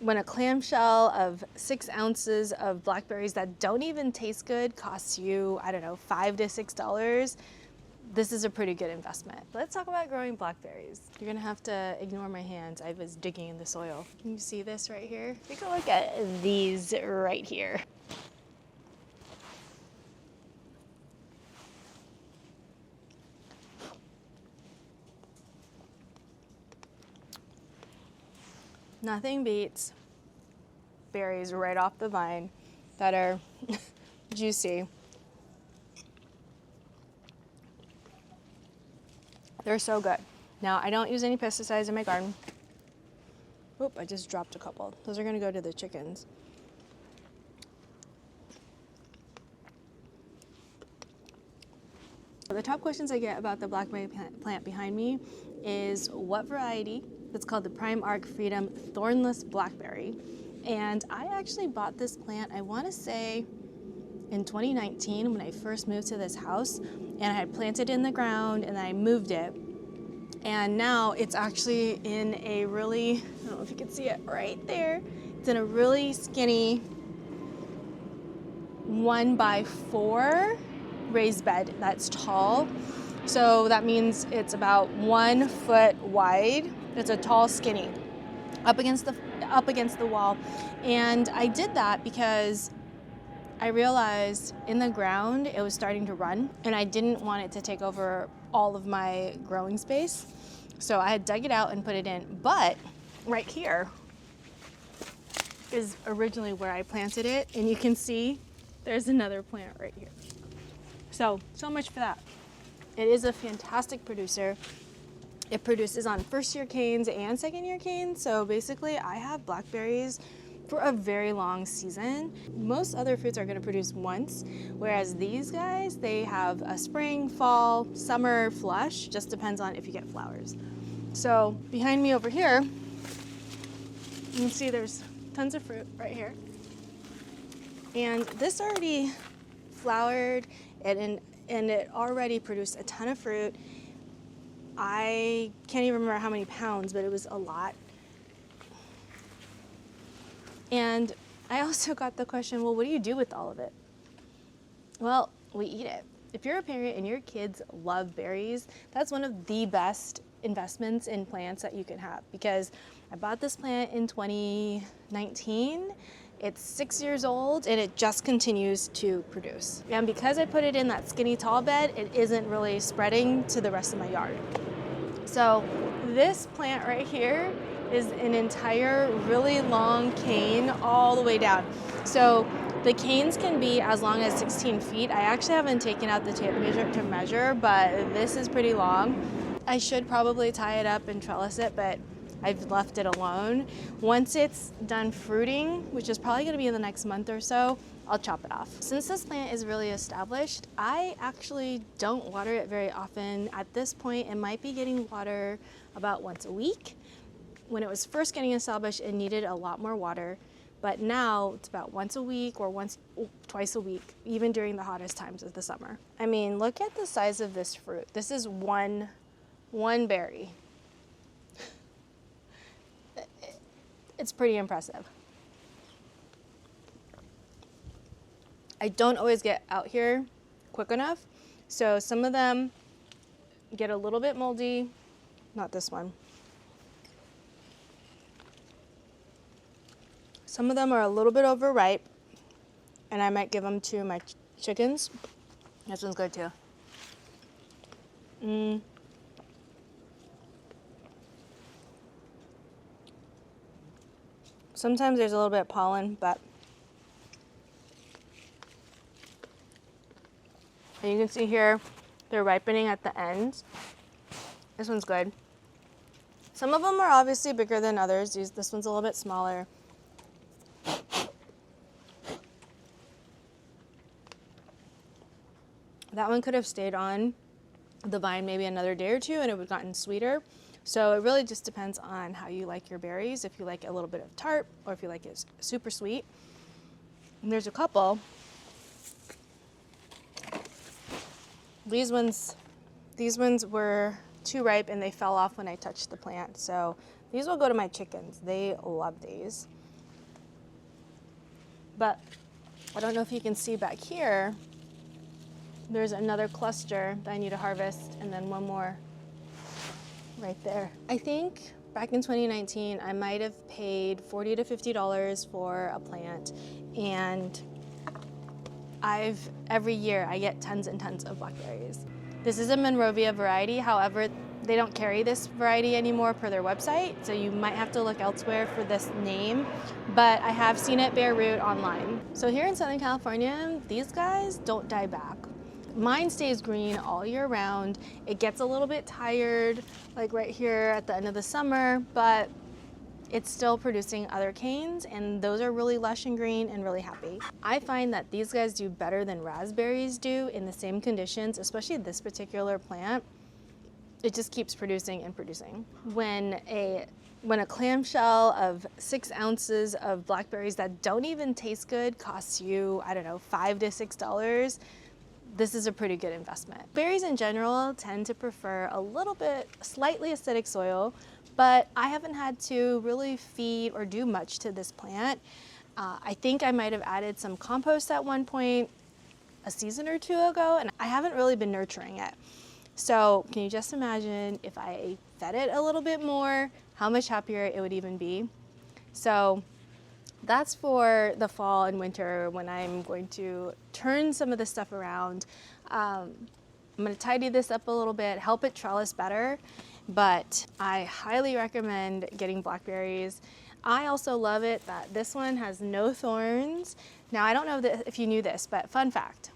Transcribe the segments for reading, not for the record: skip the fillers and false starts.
when a clamshell of 6 ounces of blackberries that don't even taste good costs you, I don't know, $5 to $6, this is a pretty good investment. Let's talk about growing blackberries. You're gonna have to ignore my hands. I was digging in the soil. Can you see this right here? Take a look at these right here. Nothing beats berries right off the vine that are juicy. They're so good. Now, I don't use any pesticides in my garden. Oop, I just dropped a couple. Those are gonna go to the chickens. The top questions I get about the blackberry plant behind me is what variety. It's called the Prime Arc Freedom Thornless Blackberry. And I actually bought this plant, I wanna say in 2019 when I first moved to this house, and I had planted it in the ground and I moved it. And now it's actually in a really, I don't know if you can see it right there, it's in a really skinny 1x4 raised bed that's tall. So that means it's about 1 foot wide. It's a tall, skinny, up against the wall. And I did that because I realized in the ground it was starting to run and I didn't want it to take over all of my growing space. So I had dug it out and put it in. But right here is originally where I planted it, and you can see there's another plant right here. So much for that. It is a fantastic producer. It produces on first-year canes and second-year canes. So basically I have blackberries for a very long season. Most other fruits are gonna produce once, whereas these guys, they have a spring, fall, summer flush, just depends on if you get flowers. So behind me over here, you can see there's tons of fruit right here. And this already flowered and it already produced a ton of fruit. I can't even remember how many pounds, but it was a lot. And I also got the question, well, what do you do with all of it? Well, we eat it. If you're a parent and your kids love berries, that's one of the best investments in plants that you can have, because I bought this plant in 2019. It's 6 years old and it just continues to produce. And because I put it in that skinny tall bed, it isn't really spreading to the rest of my yard. So this plant right here is an entire really long cane all the way down. So the canes can be as long as 16 feet. I actually haven't taken out the tape measure to measure, but this is pretty long. I should probably tie it up and trellis it, but I've left it alone. Once it's done fruiting, which is probably gonna be in the next month or so, I'll chop it off. Since this plant is really established, I actually don't water it very often. At this point, it might be getting water about once a week. When it was first getting established, it needed a lot more water, but now it's about once a week or twice a week, even during the hottest times of the summer. I mean, look at the size of this fruit. This is one berry. It's pretty impressive. I don't always get out here quick enough, so some of them get a little bit moldy. Not this one. Some of them are a little bit overripe, and I might give them to my chickens. This one's good too. Sometimes there's a little bit of pollen, but and you can see here they're ripening at the ends. This one's good. Some of them are obviously bigger than others. This one's a little bit smaller. That one could have stayed on the vine maybe another day or two and it would have gotten sweeter. So it really just depends on how you like your berries, if you like a little bit of tart or if you like it super sweet. And there's a couple. These ones were too ripe and they fell off when I touched the plant. So these will go to my chickens. They love these. But I don't know if you can see back here, there's another cluster that I need to harvest, and then one more right there. I think back in 2019, I might have paid $40 to $50 for a plant, and every year I get tons and tons of blackberries. This is a Monrovia variety, however, they don't carry this variety anymore per their website, so you might have to look elsewhere for this name, but I have seen it bear root online. So here in Southern California, these guys don't die back. Mine stays green all year round. It gets a little bit tired, like right here at the end of the summer, but it's still producing other canes, and those are really lush and green and really happy. I find that these guys do better than raspberries do in the same conditions, especially this particular plant. It just keeps producing and producing. When a clamshell of 6 ounces of blackberries that don't even taste good costs you, I don't know, $5 to $6, this is a pretty good investment. Berries in general tend to prefer a little bit slightly acidic soil, but I haven't had to really feed or do much to this plant. I think I might have added some compost at one point a season or two ago, and I haven't really been nurturing it. So can you just imagine if I fed it a little bit more, how much happier it would even be? So that's for the fall and winter when I'm going to turn some of this stuff around. I'm gonna tidy this up a little bit, help it trellis better, but I highly recommend getting blackberries. I also love it that this one has no thorns. Now, I don't know if you knew this, but fun fact.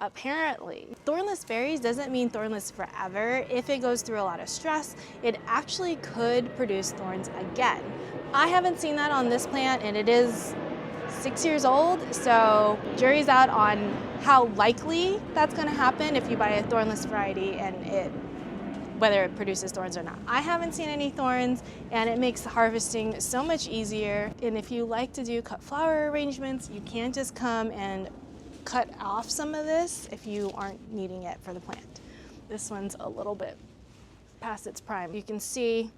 Apparently, thornless berries doesn't mean thornless forever. If it goes through a lot of stress, it actually could produce thorns again. I haven't seen that on this plant, and it is 6 years old, so jury's out on how likely that's gonna happen if you buy a thornless variety and whether it produces thorns or not. I haven't seen any thorns, and it makes harvesting so much easier. And if you like to do cut flower arrangements, you can't just come and cut off some of this if you aren't needing it for the plant. This one's a little bit past its prime. You can see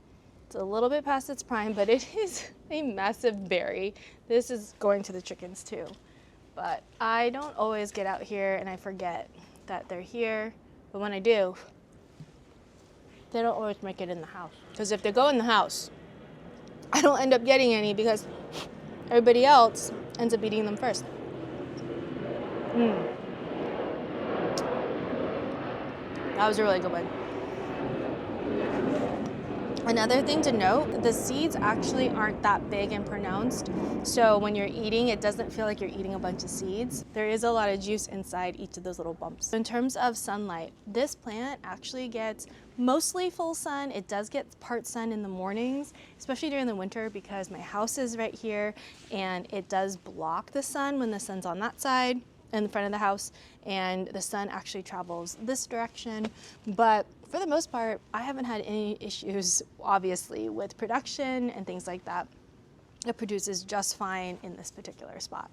it's a little bit past its prime, but it is a massive berry. This is going to the chickens too. But I don't always get out here and I forget that they're here. But when I do, they don't always make it in the house. Because if they go in the house, I don't end up getting any because everybody else ends up eating them first. That was a really good one. Another thing to note, the seeds actually aren't that big and pronounced, so when you're eating, it doesn't feel like you're eating a bunch of seeds. There is a lot of juice inside each of those little bumps. In terms of sunlight, this plant actually gets mostly full sun. It does get part sun in the mornings, especially during the winter because my house is right here and it does block the sun when the sun's on that side in the front of the house, and the sun actually travels this direction. But for the most part, I haven't had any issues, obviously, with production and things like that. It produces just fine in this particular spot.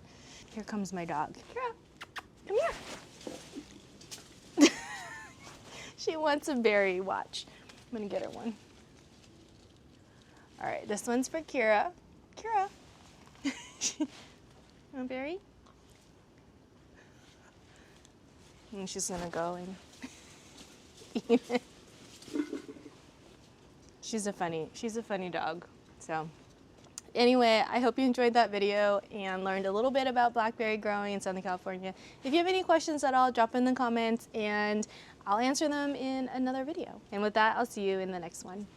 Here comes my dog. Kira, come here. She wants a berry, watch. I'm gonna get her one. All right, this one's for Kira. Kira, want a berry? And she's gonna go and eat it. She's a funny dog. So anyway, I hope you enjoyed that video and learned a little bit about blackberry growing in Southern California. If you have any questions at all, drop in the comments and I'll answer them in another video. And with that, I'll see you in the next one.